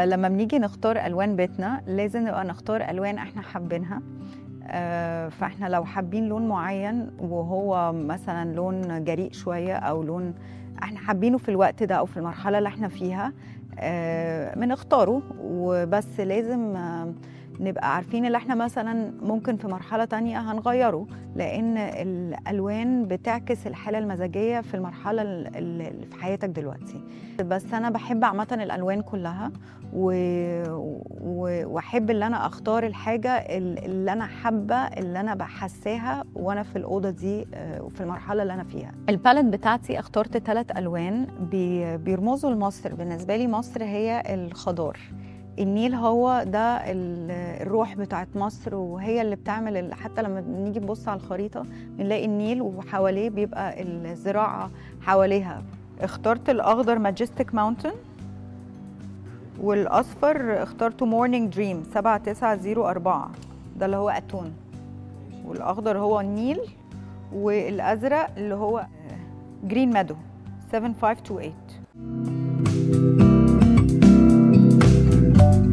لما بنيجي نختار ألوان بيتنا لازم نبقى نختار ألوان احنا حابينها. فاحنا لو حابين لون معين وهو مثلا لون جريء شوية أو لون احنا حابينه في الوقت ده أو في المرحلة اللي احنا فيها، بنختاره. وبس لازم نبقى عارفين اللي احنا مثلا ممكن في مرحلة تانية هنغيره، لأن الألوان بتعكس الحالة المزاجية في المرحلة اللي في حياتك دلوقتي. بس أنا بحب عامة الألوان كلها، واحب اللي انا اختار الحاجه اللي انا حابه اللي انا بحساها وانا في الاوضه دي وفي المرحله اللي انا فيها. الباليت بتاعتي اخترت 3 ألوان بيرمزوا لمصر. بالنسبه لي مصر هي الخضار، النيل هو ده الروح بتاعت مصر، وهي اللي بتعمل حتى لما بنيجي نبص على الخريطه بنلاقي النيل وحواليه بيبقى الزراعه حواليها. اخترت الاخضر ماجستيك ماونتن، والاصفر اخترته مورنينج دريم 7904 ده اللي هو اتون، والاخضر هو النيل، والازرق اللي هو جرين ميدو 7528.